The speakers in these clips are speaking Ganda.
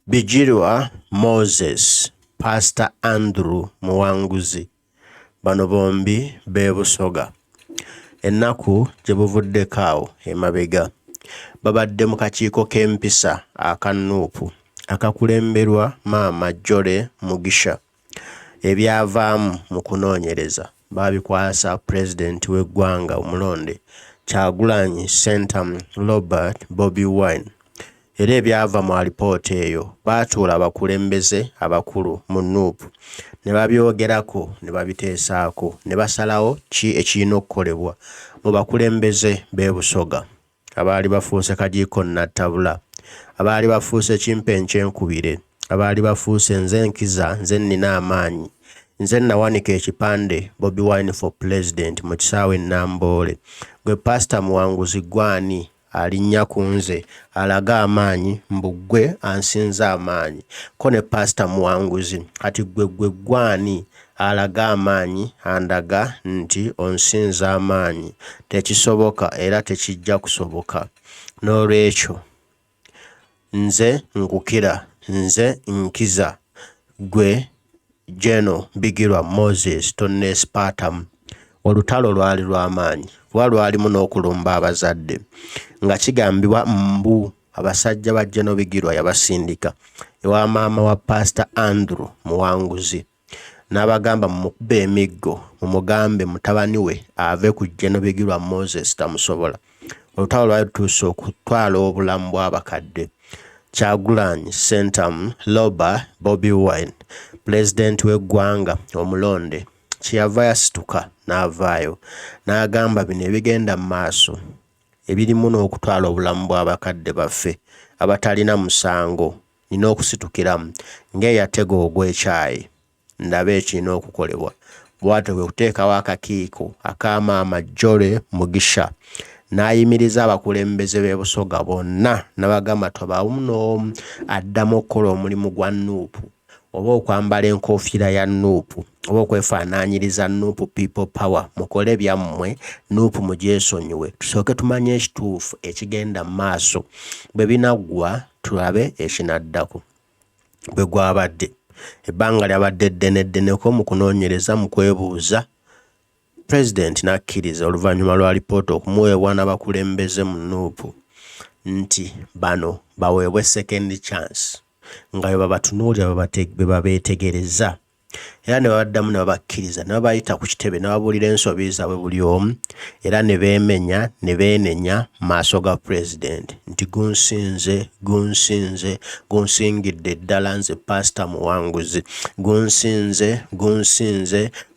Bigirwa Moses, Pastor Andrew Muwanguzi, bano bombi be Busoga. Ennaku gye buvuddeko awo emabega babadde mu kakiiko k'empisa aka Nuupu akakulemberwa Maama Jole Mugisha. Ebyavaamu mu kunoonyereza baabikwasa pulezidenti w'eggwanga omulonde Kyagulanyi Ssentamu Robert Bobi Wine. Era ebyava mu alipoota eyo baatuula abakulembeze abakulu mu Nuupu ne babyogerako ne babiteesaako ne basalawo ki ekirina okukolebwa mu bakulembeze b'e Busoga abaali bafuuse kagiiko nattabula, abaali bafuuse kimpenke enkubire, abaali bafuuse nze nkiza nze nnina amaanyi, nze nawanika ekipande Bobi Wine for President mu kisaawe Namboole, gwe Pastor Muwanguzi gwani alinnya ku nze alaga amaanyi mbuggwe ansinze amaanyi, ko ne Pastor Muwanguzi kati gwe gwani alaga amaanyi andaga nti onsinze amaanyi. Tekisoboka era tekijja kusoboka. N'olwekyo nze nkukira, nze nkiza, gwe Jeno Bigirwa Moses tonneesipatamu. Olutalo lwali lw'amaanyi kuba lwalimu n'okulumba abazadde nga kigambibwa mbu abasajja ba Jeno Bigirwa yabasindika ewa maama wa Pastor Andrew Muwanguzi n'abagamba mukube emiggo mumugambe mutabani we ave ku Jeno Bigirwa Moses tamusobola. Olutalo lwali lutuuse okutwala obulamu bw'abakadde. Kyagulanyi Ssentamu Robert Bobi Wine, pulezidenti w'eggwanga omulonde, kyeyava yasituka n'avaayo n'agamba bino ebigenda mu maaso ebirimu n'okutwala obulamu bw'abakadde baffe abatalina musango nina okusitukiramu ng'eyatega ogw'ekyayi ndabe ekirina okukolebwa. Bw'atyo bwe kuteekawo akakiiko aka Maama Jole Mugisha n'ayimiriza abakulembeze b'e Busoga bonna n'abagamba tobaamu n'omu addamu okukola omulimu gwa Nuupu oba okwambala enkofiira ya Nuupu oba okwefaanaanyiriza Nuupu people power. Mukole byammwe, Nuupu mugyesonyiwe, tusooke tumanye ekituufu ekigenda mu maaso, bwe binaggwa tulabe ekinaddako. Bwe gwabadde ebbanga lyabadde ddene mu kunoonyereza mu kwebuuza, pulezidenti n'akkiriza oluvannyuma lwa alipoota okumuweebwa n'abakulembeze mu Nuupu nti bano baweebwe second chance nga bwe babatunuulira bwe babeetegereza, era ne babaddamu ne babakkiriza ne babayita ku kitebe ne babuulira ensobi zaabwe buli omu, era ne beemenya ne beenenya mu maaso ga pulezidenti nti gunsinze gunsingidde ddala nze Pastor Muwanguzi,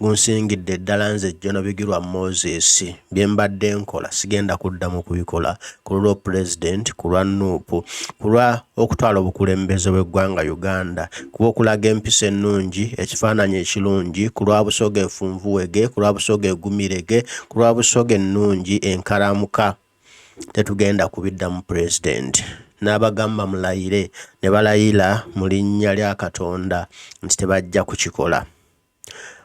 gunsingidde ddala nze Jeno Bigirwa Moses, bye mbadde nkola sigenda kuddamu kubikola ku lwa pulezidenti, ku lwa Nuupu, ku lwa okutwala obukulembeze bw'eggwanga Uganda, kuba okulaga empisa ennungi, ekifaananyi ekirungi, ku lwa Busoga enfunvuwege, ku lwa Busoga egumirege, ku lwa Busoga ennungi enkalamuka. Tetugenda kubiddamu pulezidenti. N'abagamba mulayire ne balayira mu linnya lya Katonda nti tebajja kukikola.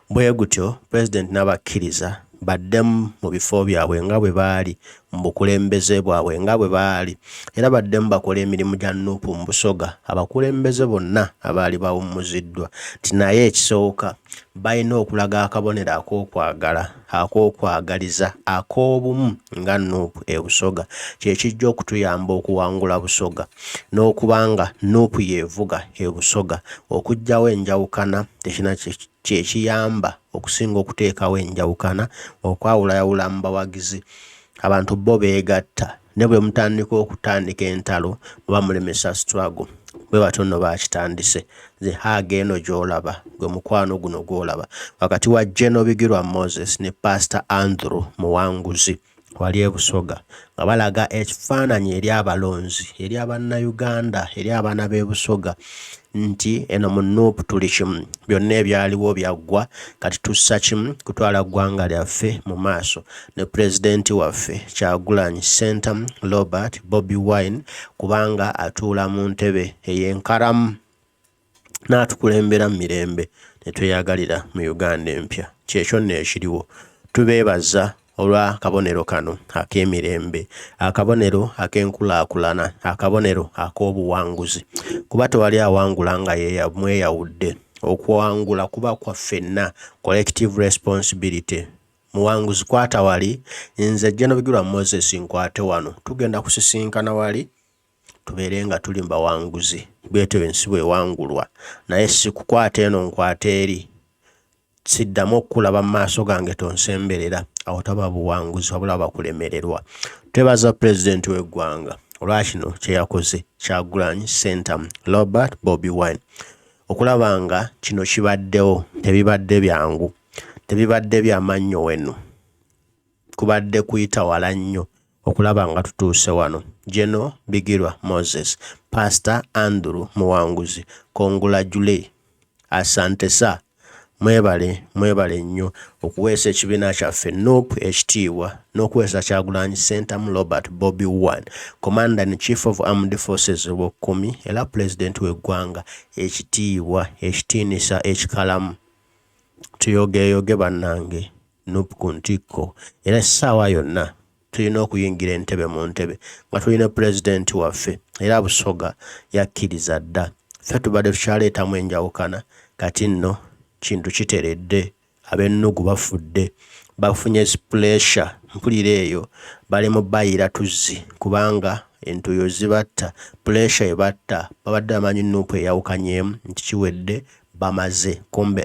Bwe gutyo pulezidenti n'abakkiriza baddemu mu bifo byabwe nga bwe baali, mu bukulembeze bwabwe nga bwe baali, era baddemu bakola emirimu gya Nuupu mu Busoga abakulembeze bonna abaali bawummuziddwa. Nti naye ekisooka balina okulaga akabonero ak'okwagala, ak'okwagaliza, ak'obumu nga Nuupu e Busoga, kye kijja okutuyamba okuwangula Busoga n'okubanga Nuupu yeevuga e Busoga. Okuggyawo enjawukana tekina kyekiyamba okusinga okuteekawo enjawukana, okwawulayawula mu bawagizi. Abantu bo beegatta ne bwe mutandika okutandika entalo muba mulemesa struggle. Bwe batyo nno baakitandise. Nze haaga eno gy'olaba gwe mukwano guno gw'olaba wakati wa Jeno Bigirwa Moses ne Pastor Andrew Muwanguzi wali e Busoga nga balaga ekifaananyi eri abalonzi, eri Abannayuganda, eri abaana b'e Busoga nti eno mu Nuupu tuli kimu, byonna ebyaliwo byaggwa, kati tussa kimu kutwala ggwanga lyaffe mu maaso ne pulezidenti waffe Kyagulanyi Ssentamu Robert Bobi Wine kubanga atuula mu ntebe ey'enkaramu n'atukulembera mu mirembe ne tweyagalira mu Uganda empya. Kyekyo nno ekiriwo. Tubeebaza olwa kabonero kano ak'emirembe, akabonero ak'enkulaakulana, akabonero ak'obuwanguzi. Kuba tewali awangula nga mweyawudde. Okuwangula kuba kwa ffenna, collective responsibility. Muwanguzi kwata wali, nze General Bigirwa Moses nkwate wano, tugenda kusisinkana wali tubeere nga tuli bawanguzi bwetyo ensi bwewangulwa, naye si kukwata eno nkwate eri, siddamu okulaba mu maaso gange tonsemberera, awo taba buwanguzi wabula bakulemererwa. Twebaza pulezidenti w'eggwanga olwakino kye yakoze Kyagulanyi Ssentamu Robert Bobi Wine okulaba nga kino kibaddewo. Tebibadde byangu, tebibadde byamannyo wenu, kubadde kuyita wala nnyo okulaba nga tutuuse wano. General Bigirwa Moses, Pastor Andrew Muwanguzi, congratulate, asante sa, mwebale nnyo okuweesa ekibiina kyaffe NUP ekitiibwa n'okuweesa Kyagulanyi Ssentamu Robert Bobi Wine, Commander in Chief of Armed Forces ow'okkumi era Pulezidenti w'eggwanga ekitiibwa, ekitiinisa, ekikalamu. Tuyogeeyoge bannange NUP ku ntikko, era essaawa yonna tulina okuyingira entebe mu ntebe nga tulina pulezidenti waffe era Busoga yakkiriza dda. Ffe tubadde tukyaleetamu enjawukana, kati nno kintu kiteredde, ab'ennugu bafudde, bafunye pressure, mpulira eyo bali mu bayira tuzzi kubanga entuyo zibatta, pressure ebatta, babadde bamanyi NUP eyawukanyeemu nti kiwedde bamaze, kombe